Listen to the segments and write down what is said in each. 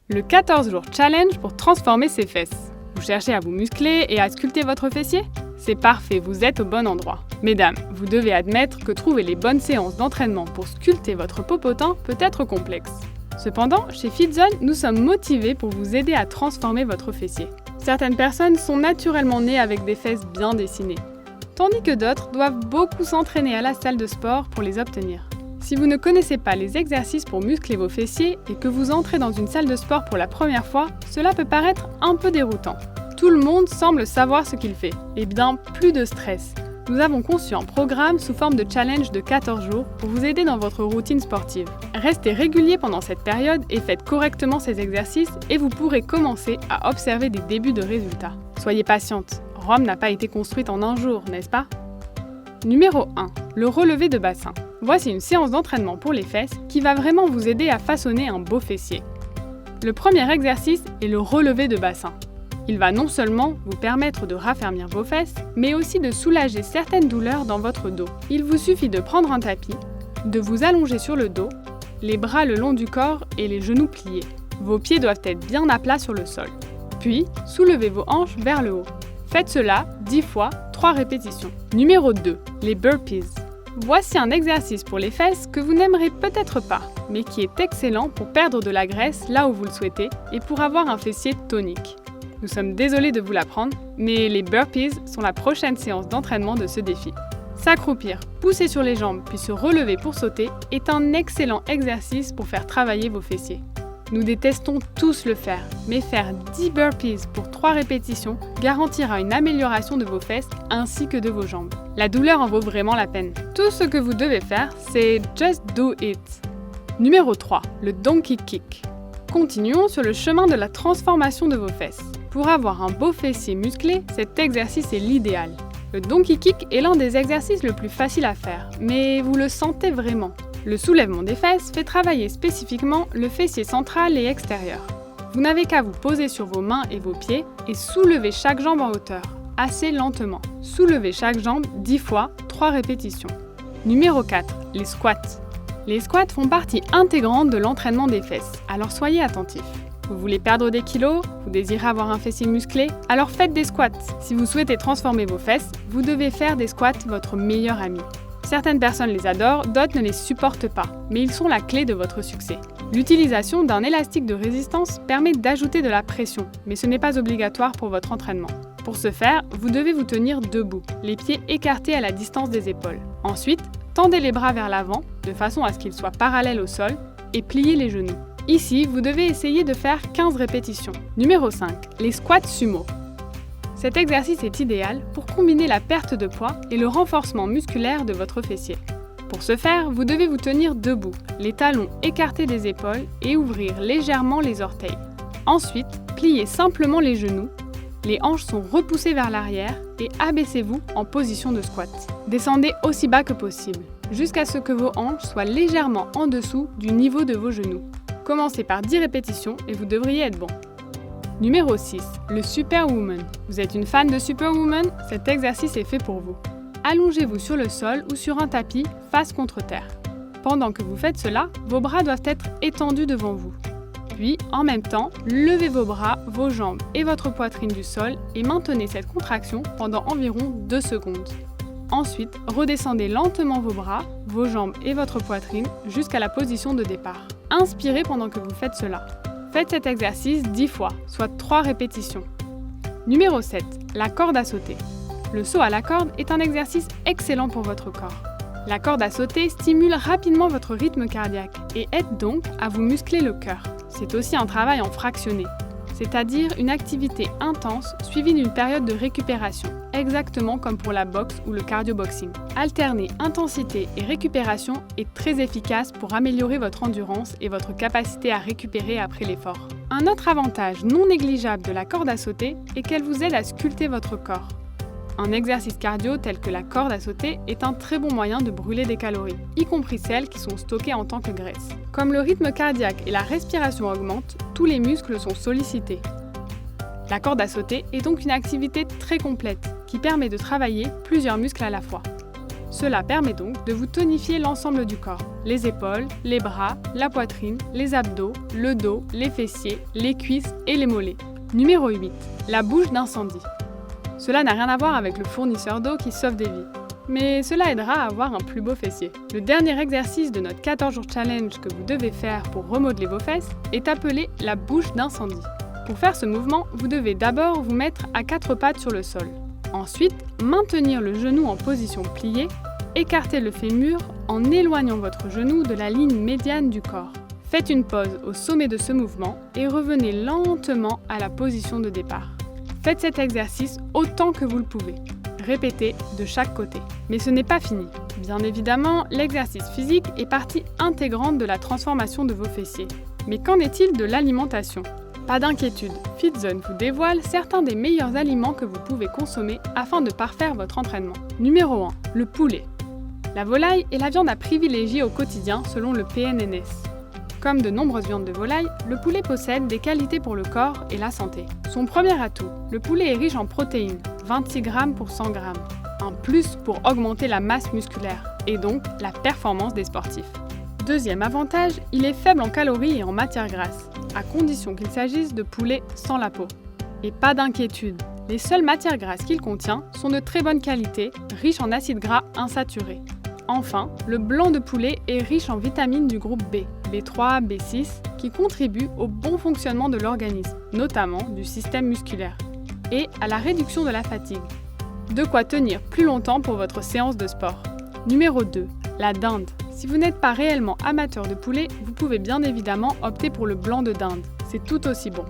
Le 14 jours challenge pour transformer ses fesses. Vous cherchez à vous muscler et à sculpter votre fessier ? C'est parfait, vous êtes au bon endroit. Mesdames, vous devez admettre que trouver les bonnes séances d'entraînement pour sculpter votre popotin peut être complexe. Cependant, chez FitZone, nous sommes motivés pour vous aider à transformer votre fessier. Certaines personnes sont naturellement nées avec des fesses bien dessinées, tandis que d'autres doivent beaucoup s'entraîner à la salle de sport pour les obtenir. Si vous ne connaissez pas les exercices pour muscler vos fessiers et que vous entrez dans une salle de sport pour la première fois, cela peut paraître un peu déroutant. Tout le monde semble savoir ce qu'il fait. Eh bien, plus de stress. Nous avons conçu un programme sous forme de challenge de 14 jours pour vous aider dans votre routine sportive. Restez régulier pendant cette période et faites correctement ces exercices et vous pourrez commencer à observer des débuts de résultats. Soyez patiente, Rome n'a pas été construite en un jour, n'est-ce pas ? Numéro 1. Le relevé de bassin. Voici une séance d'entraînement pour les fesses qui va vraiment vous aider à façonner un beau fessier. Le premier exercice est le relevé de bassin. Il va non seulement vous permettre de raffermir vos fesses, mais aussi de soulager certaines douleurs dans votre dos. Il vous suffit de prendre un tapis, de vous allonger sur le dos, les bras le long du corps et les genoux pliés. Vos pieds doivent être bien à plat sur le sol. Puis, soulevez vos hanches vers le haut. Faites cela 10 fois, 3 répétitions. Numéro 2. Les burpees. Voici un exercice pour les fesses que vous n'aimerez peut-être pas, mais qui est excellent pour perdre de la graisse là où vous le souhaitez et pour avoir un fessier tonique. Nous sommes désolés de vous l'apprendre, mais les burpees sont la prochaine séance d'entraînement de ce défi. S'accroupir, pousser sur les jambes puis se relever pour sauter est un excellent exercice pour faire travailler vos fessiers. Nous détestons tous le faire, mais faire 10 burpees pour 3 répétitions garantira une amélioration de vos fesses ainsi que de vos jambes. La douleur en vaut vraiment la peine. Tout ce que vous devez faire, c'est just do it. Numéro 3. Le donkey kick. Continuons sur le chemin de la transformation de vos fesses. Pour avoir un beau fessier musclé, cet exercice est l'idéal. Le donkey kick est l'un des exercices le plus facile à faire, mais vous le sentez vraiment. Le soulèvement des fesses fait travailler spécifiquement le fessier central et extérieur. Vous n'avez qu'à vous poser sur vos mains et vos pieds et soulever chaque jambe en hauteur, assez lentement. Soulevez chaque jambe 10 fois, 3 répétitions. Numéro 4. Les squats. Les squats font partie intégrante de l'entraînement des fesses, alors soyez attentifs. Vous voulez perdre des kilos? Vous désirez avoir un fessier musclé? Alors faites des squats. Si vous souhaitez transformer vos fesses, vous devez faire des squats votre meilleur ami. Certaines personnes les adorent, d'autres ne les supportent pas, mais ils sont la clé de votre succès. L'utilisation d'un élastique de résistance permet d'ajouter de la pression, mais ce n'est pas obligatoire pour votre entraînement. Pour ce faire, vous devez vous tenir debout, les pieds écartés à la distance des épaules. Ensuite, tendez les bras vers l'avant, de façon à ce qu'ils soient parallèles au sol, et pliez les genoux. Ici, vous devez essayer de faire 15 répétitions. Numéro 5. Les squats sumo. Cet exercice est idéal pour combiner la perte de poids et le renforcement musculaire de votre fessier. Pour ce faire, vous devez vous tenir debout, les talons écartés des épaules et ouvrir légèrement les orteils. Ensuite, pliez simplement les genoux, les hanches sont repoussées vers l'arrière et abaissez-vous en position de squat. Descendez aussi bas que possible, jusqu'à ce que vos hanches soient légèrement en dessous du niveau de vos genoux. Commencez par 10 répétitions et vous devriez être bon. Numéro 6. Le Superwoman. Vous êtes une fan de Superwoman? Cet exercice est fait pour vous. Allongez-vous sur le sol ou sur un tapis face contre terre. Pendant que vous faites cela, vos bras doivent être étendus devant vous. Puis, en même temps, levez vos bras, vos jambes et votre poitrine du sol et maintenez cette contraction pendant environ 2 secondes. Ensuite, redescendez lentement vos bras, vos jambes et votre poitrine jusqu'à la position de départ. Inspirez pendant que vous faites cela. Faites cet exercice 10 fois, soit 3 répétitions. Numéro 7. La corde à sauter. Le saut à la corde est un exercice excellent pour votre corps. La corde à sauter stimule rapidement votre rythme cardiaque et aide donc à vous muscler le cœur. C'est aussi un travail en fractionné, c'est-à-dire une activité intense suivie d'une période de récupération, exactement comme pour la boxe ou le cardio-boxing. Alterner intensité et récupération est très efficace pour améliorer votre endurance et votre capacité à récupérer après l'effort. Un autre avantage non négligeable de la corde à sauter est qu'elle vous aide à sculpter votre corps. Un exercice cardio tel que la corde à sauter est un très bon moyen de brûler des calories, y compris celles qui sont stockées en tant que graisse. Comme le rythme cardiaque et la respiration augmentent, tous les muscles sont sollicités. La corde à sauter est donc une activité très complète qui permet de travailler plusieurs muscles à la fois. Cela permet donc de vous tonifier l'ensemble du corps, les épaules, les bras, la poitrine, les abdos, le dos, les fessiers, les cuisses et les mollets. Numéro 8. La bouche d'incendie. Cela n'a rien à voir avec le fournisseur d'eau qui sauve des vies, mais cela aidera à avoir un plus beau fessier. Le dernier exercice de notre 14 jours challenge que vous devez faire pour remodeler vos fesses est appelé la bouche d'incendie. Pour faire ce mouvement, vous devez d'abord vous mettre à 4 pattes sur le sol. Ensuite, maintenir le genou en position pliée, écarter le fémur en éloignant votre genou de la ligne médiane du corps. Faites une pause au sommet de ce mouvement et revenez lentement à la position de départ. Faites cet exercice autant que vous le pouvez. Répétez de chaque côté. Mais ce n'est pas fini. Bien évidemment, l'exercice physique est partie intégrante de la transformation de vos fessiers. Mais qu'en est-il de l'alimentation ? Pas d'inquiétude, FitZone vous dévoile certains des meilleurs aliments que vous pouvez consommer afin de parfaire votre entraînement. Numéro 1. Le poulet. La volaille est la viande à privilégier au quotidien selon le PNNS. Comme de nombreuses viandes de volaille, le poulet possède des qualités pour le corps et la santé. Son premier atout, le poulet est riche en protéines, 26 g pour 100 g. Un plus pour augmenter la masse musculaire et donc la performance des sportifs. Deuxième avantage, il est faible en calories et en matières grasses, à condition qu'il s'agisse de poulet sans la peau. Et pas d'inquiétude, les seules matières grasses qu'il contient sont de très bonne qualité, riches en acides gras insaturés. Enfin, le blanc de poulet est riche en vitamines du groupe B, B3, B6, qui contribuent au bon fonctionnement de l'organisme, notamment du système musculaire, et à la réduction de la fatigue. De quoi tenir plus longtemps pour votre séance de sport. Numéro 2. La dinde. Si vous n'êtes pas réellement amateur de poulet, vous pouvez bien évidemment opter pour le blanc de dinde. C'est tout aussi bon.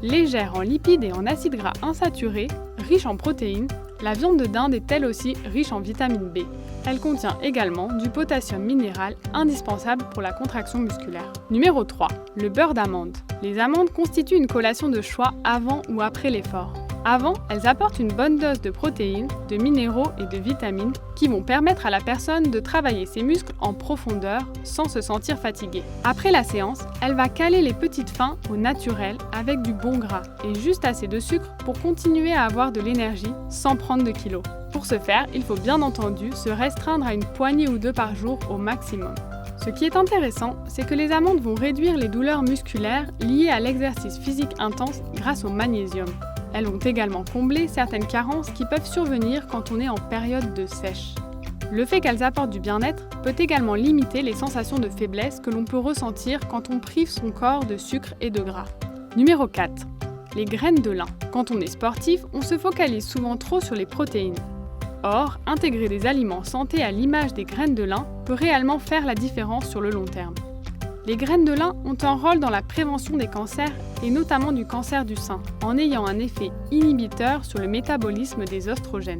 Légère en lipides et en acides gras insaturés, riche en protéines, la viande de dinde est elle aussi riche en vitamine B. Elle contient également du potassium minéral indispensable pour la contraction musculaire. Numéro 3. Le beurre d'amande. Les amandes constituent une collation de choix avant ou après l'effort. Avant, elles apportent une bonne dose de protéines, de minéraux et de vitamines qui vont permettre à la personne de travailler ses muscles en profondeur sans se sentir fatiguée. Après la séance, elle va caler les petites fins au naturel avec du bon gras et juste assez de sucre pour continuer à avoir de l'énergie sans prendre de kilos. Pour ce faire, il faut bien entendu se restreindre à une poignée ou 2 par jour au maximum. Ce qui est intéressant, c'est que les amandes vont réduire les douleurs musculaires liées à l'exercice physique intense grâce au magnésium. Elles vont également combler certaines carences qui peuvent survenir quand on est en période de sèche. Le fait qu'elles apportent du bien-être peut également limiter les sensations de faiblesse que l'on peut ressentir quand on prive son corps de sucre et de gras. Numéro 4. Les graines de lin. Quand on est sportif, on se focalise souvent trop sur les protéines. Or, intégrer des aliments santé à l'image des graines de lin peut réellement faire la différence sur le long terme. Les graines de lin ont un rôle dans la prévention des cancers et notamment du cancer du sein, en ayant un effet inhibiteur sur le métabolisme des oestrogènes.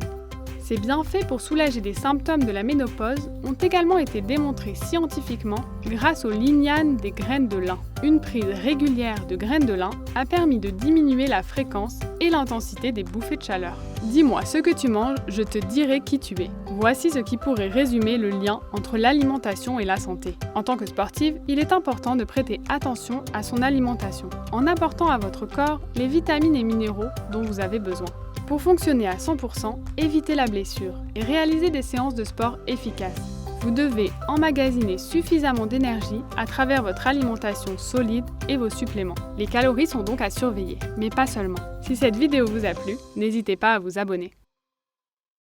Ces bienfaits pour soulager des symptômes de la ménopause ont également été démontrés scientifiquement grâce aux lignanes des graines de lin. Une prise régulière de graines de lin a permis de diminuer la fréquence et l'intensité des bouffées de chaleur. Dis-moi ce que tu manges, je te dirai qui tu es. Voici ce qui pourrait résumer le lien entre l'alimentation et la santé. En tant que sportive, il est important de prêter attention à son alimentation, en apportant à votre corps les vitamines et minéraux dont vous avez besoin. Pour fonctionner à 100%, évitez la blessure et réalisez des séances de sport efficaces. Vous devez emmagasiner suffisamment d'énergie à travers votre alimentation solide et vos suppléments. Les calories sont donc à surveiller, mais pas seulement. Si cette vidéo vous a plu, n'hésitez pas à vous abonner.